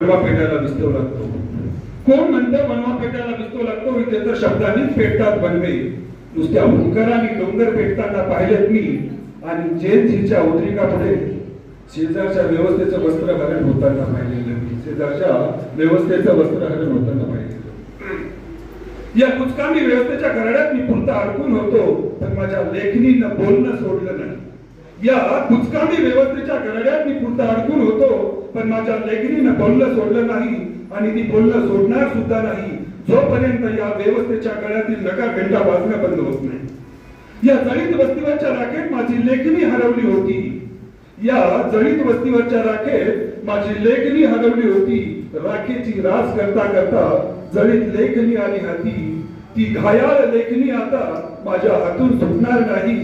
मनवा पेटायला विस्तव लागतो. कोण म्हणतं मनवा पेटायला विस्तव लागतो? इथे तर शब्दांनीच पेटतात बनवे. नुसत्या हुंकाराने डोंगर पेटताना पाहिलेत मी, आणि जेलजीच्या उद्रिका पुढे शेजारच्या व्यवस्थेचं वस्त्रहरण होताना पाहिलेलं मी. शेजारच्या व्यवस्थेचं वस्त्रहरण होताना पाहिलेलं. या कुचकामी व्यवस्थेच्या घराड्यात मी पुरता अडकून होतो, पण माझ्या लेखणीनं बोलणं सोडलं नाही. या कुचकामी व्यवस्थेच्या घराड्यात मी पुरता अडकून होतो, पण माझ्या लेखणीनं बोलणं सोडलं नाही, आणि ती बोलणं सोडणार सुद्धा नाही जोपर्यंत या व्यवस्थेच्या गळ्यातील नका घंटा वाजणं बंद होत नाही. या जळीत वस्तीवरच्या राखेत माझी लेखणी हरवली होती. या जळीत वस्तीवरच्या राखेत माझी लेखणी हरवली होती. राखेची रास करता करता जळीत लेखणी आली हाती. ती घायाळ लेखणी आता माझ्या हातून सुटणार नाही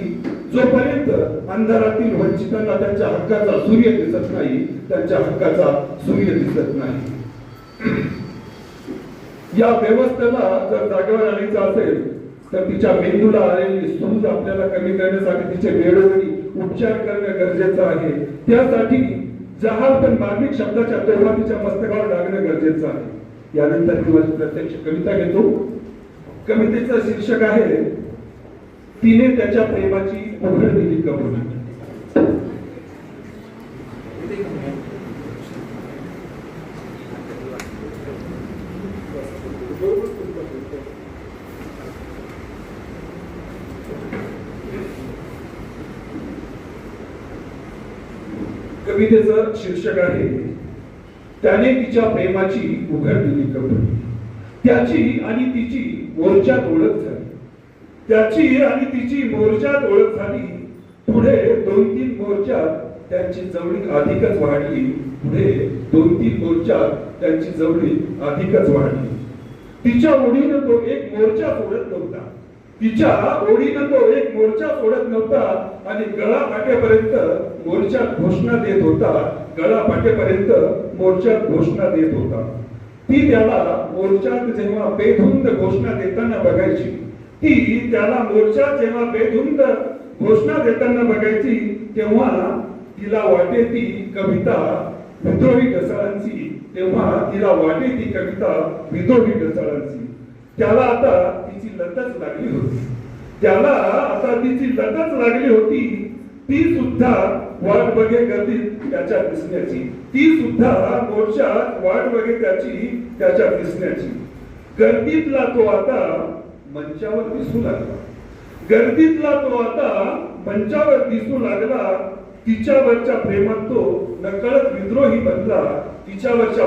जोपर्यंत अंधारातील वंचितांना त्यांच्या हक्काचा सूर्य दिसत नाही, त्यांच्या हक्काचा सूर्य दिसत नाही. या व्यवस्थेला जर जागेवर आणायचं असेल तर तिच्या मेंदूला आलेली सूज आपल्याला कमी करण्यासाठी तिचे वेळोवेळी उपचार करणं गरजेचं आहे. त्यासाठी जहाल पण मार्मिक शब्दाच्या तोडा तिच्या मस्तकावर लागणं गरजेचं आहे. यानंतर मी माझी प्रत्यक्ष कविता घेतो. कवितेचं शीर्षक आहे तिने त्याच्या प्रेमाची उघड दिली कबुली. कवितेचं शीर्षक आहे त्याने तिच्या प्रेमाची उघड दिली कबुली. त्याची आणि तिची मोर्चात ओळख झाली. त्याची आणि तिची मोर्चात ओळख झाली. पुढे 2-3 मोर्चात त्यांची जवळीक अधिकच वाढली. पुढे 2-3 मोर्चात त्यांची जवळीक अधिकच वाढली. तिच्या ओढीनं तो एक मोर्चा सोडत नव्हता. तिच्या ओढीनं तो एक मोर्चा सोडत नव्हता, आणि गळा फाटेपर्यंत मोर्चात घोषणा देत होता. गळा फाटेपर्यंत मोर्चात घोषणा देत होता. ती त्याला मोर्चात जेव्हा बेधुंद घोषणा देताना बघायची, ती त्याला मोर्चात जेव्हा बेधुंद घोषणा देताना बघायची, तेव्हा तिला वाटे ती कविता विद्रोही ढसाळांची. तेव्हा तिला वाटे ती कविता विद्रोही ढसाळांची. त्याला आता तिची लतच लागली होती. त्याला आता तिची लतच लागली होती. ती सुद्धा वाट बघे गर्दीत त्याच्या दिसण्याची. ती सुद्धा मोर्चात वाट बघे त्याच्या दिसण्याची. गर्दीतला तो आता मंचावर दिसू लागला. गर्दीतला तो आता मंचावर दिसू लागला. तिच्यावरच्या प्रेमात तो नकळत विद्रोही बनला. तिच्यावरच्या